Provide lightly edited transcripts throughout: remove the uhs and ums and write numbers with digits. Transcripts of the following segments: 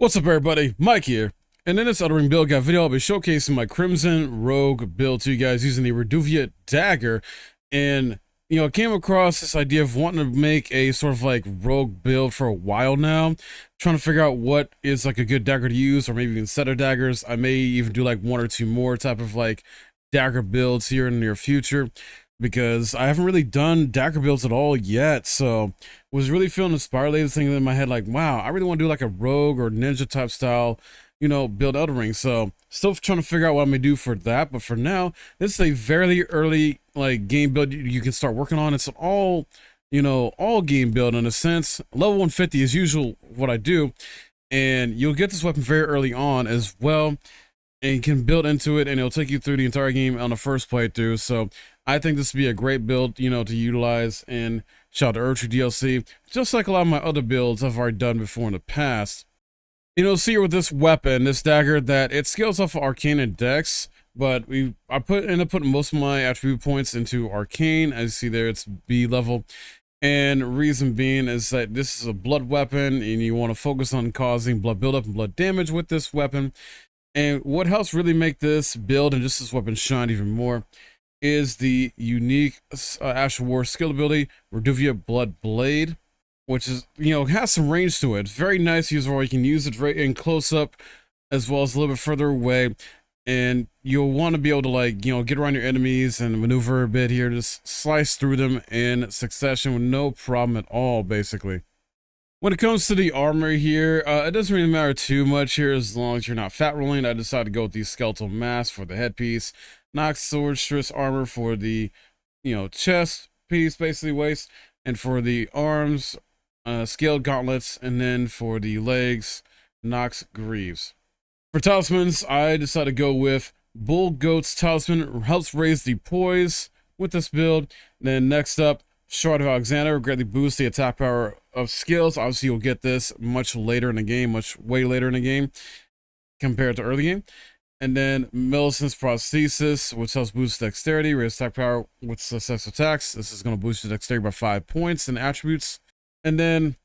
What's up, everybody? Mike here. And in this Elden build guide video, I'll be showcasing my Crimson Rogue build to you guys using the Reduvia Dagger. And, I came across this idea of wanting to make a sort of like rogue build for a while now. Trying to figure out what is like a good dagger to use, or maybe even set of daggers. I may even do like one or two more type of like dagger builds here in the near future, because I haven't really done dagger builds at all yet. So was really feeling inspired lately, thinking in my head like, wow, I really want to do like a rogue or ninja type style, build Elden Ring. So still trying to figure out what I'm gonna do for that. But for now, this is a very early like game build you can start working on. It's an all game build in a sense. Level 150 is usual what I do, and you'll get this weapon very early on as well, and you can build into it, and it'll take you through the entire game on the first playthrough. So I think this would be a great build, to utilize. And shout out to Urtru DLC, just like a lot of my other builds I've already done before in the past. See here with this weapon, this dagger, that it scales off of Arcane and Dex, but end up putting most of my attribute points into Arcane. As you see there, it's B level. And reason being is that this is a blood weapon, and you want to focus on causing blood buildup and blood damage with this weapon. And what helps really make this build and just this weapon shine even more is the unique Ash of War skill ability, Reduvia Blood Blade, which is, has some range to it. It's very nice to use, where you can use it right in close up as well as a little bit further away. And you'll want to be able to like, get around your enemies and maneuver a bit here, just slice through them in succession with no problem at all, basically. When it comes to the armor here, it doesn't really matter too much here as long as you're not fat rolling. I decided to go with the skeletal mask for the headpiece, Nox swordstress armor for the, chest piece, basically waist, and for the arms, scaled gauntlets, and then for the legs, Nox greaves. For talismans, I decided to go with Bull Goat's Talisman, helps raise the poise with this build. Then next up, Shard of Alexander, greatly boosts the attack power of skills. Obviously, you'll get this much later in the game, way later in the game compared to early game. And then Millicent's Prosthesis, which helps boost dexterity, raise attack power with successful attacks. This is going to boost your dexterity by 5 points in attributes. And then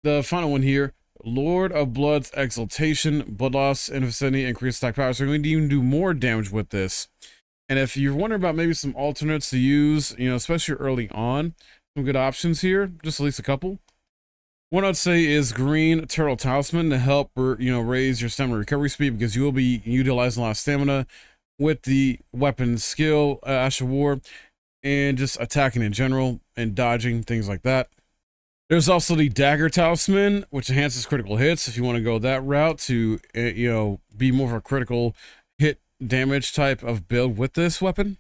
the final one here, Lord of Blood's Exaltation, blood loss in vicinity, increased attack power. So you're going to even do more damage with this. And if you're wondering about maybe some alternates to use, especially early on, some good options here, just at least a couple. One I'd say is Green Turtle Talisman to help, raise your stamina recovery speed, because you will be utilizing a lot of stamina with the weapon skill, Ash of War, and just attacking in general and dodging, things like that. There's also the Dagger Talisman, which enhances critical hits if you want to go that route to, be more of a critical hit damage type of build with this weapon.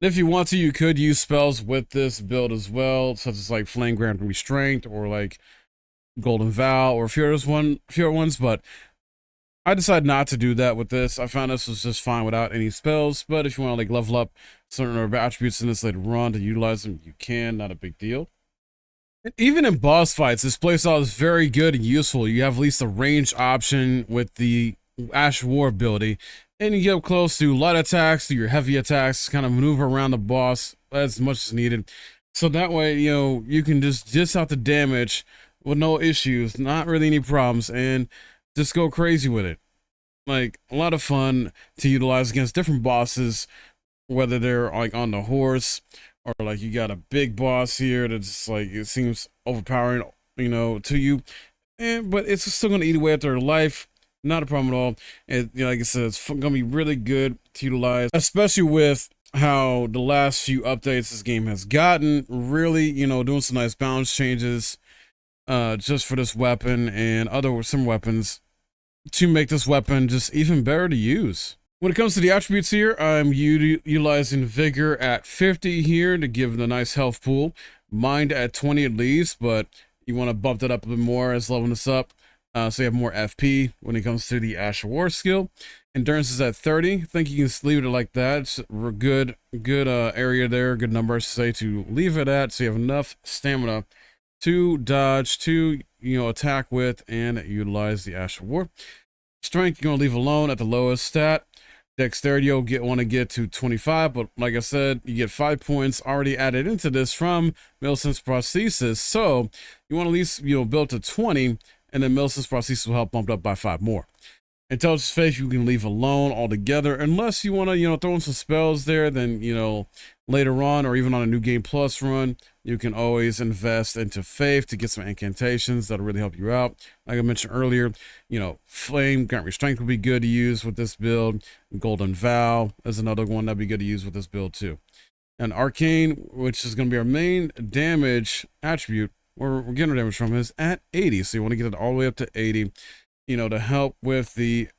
If you want to, you could use spells with this build as well, such as like Flame Grant Restraint or like Golden Vow or a few other ones, but I decided not to do that with this. I found this was just fine without any spells, but if you want to like level up certain attributes in this later on to utilize them, you can, not a big deal. Even in boss fights, this playstyle is very good and useful. You have at least a range option with the Ash of War ability, and you get up close to light attacks, to your heavy attacks, kind of maneuver around the boss as much as needed. So that way, you can just dish out the damage with no issues, not really any problems, and just go crazy with it. Like, a lot of fun to utilize against different bosses, whether they're like on the horse, or like you got a big boss here that's like, it seems overpowering, to you. But it's still going to eat away at their life. Not a problem at all. And like I said, it's going to be really good to utilize, especially with how the last few updates this game has gotten. Really, doing some nice balance changes just for this weapon and some weapons to make this weapon just even better to use. When it comes to the attributes here, I'm utilizing Vigor at 50 here to give it a nice health pool. Mind at 20 at least, but you want to bump that up a bit more as leveling this up, so you have more FP when it comes to the Ash of War skill. Endurance is at 30. I think you can just leave it like that. It's a good area there, good number, I should say, to leave it at, so you have enough stamina to dodge, to attack with, and utilize the Ash of War. Strength you're going to leave alone at the lowest stat. Dexterity you'll want to get to 25, but like I said, you get 5 points already added into this from Millicent's Prosthesis. So you want to at least build to 20, and then Millicent's prosthesis will help bumped up by 5 more. Intelligence Faith you can leave alone altogether, unless you want to, throw in some spells there, then, later on, or even on a New Game Plus run, you can always invest into Faith to get some incantations that'll really help you out. Like I mentioned earlier, Flame, Grant Restraint would be good to use with this build. Golden Vow is another one that'd be good to use with this build too. And Arcane, which is going to be our main damage attribute, where we're getting our damage from, is at 80. So you want to get it all the way up to 80. To help with the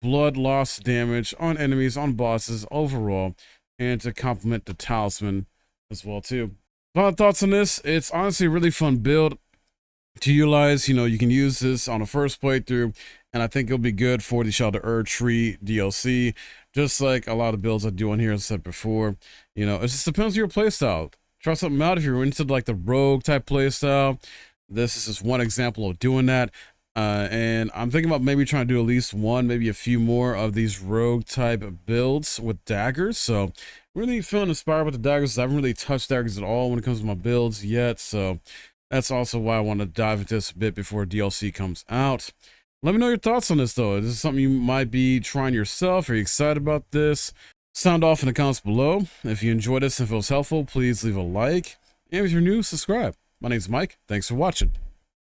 blood loss damage on enemies, on bosses overall, and to complement the talisman as well too. Final thoughts on this: it's honestly a really fun build to utilize. You can use this on a first playthrough, and I think it'll be good for the Shelter Tree DLC, just like a lot of builds I do on here, as I said before. It just depends on your playstyle. Try something out if you're into like the rogue type playstyle. This is just one example of doing that. And I'm thinking about maybe trying to do at least one, maybe a few more of these rogue type builds with daggers. So really feeling inspired with the daggers. I haven't really touched daggers at all when it comes to my builds yet. So that's also why I want to dive into this a bit before DLC comes out. Let me know your thoughts on this though. Is this something you might be trying yourself? Are you excited about this? Sound off in the comments below. If you enjoyed this and feels helpful, please leave a like. And if you're new, subscribe. My name's Mike. Thanks for watching.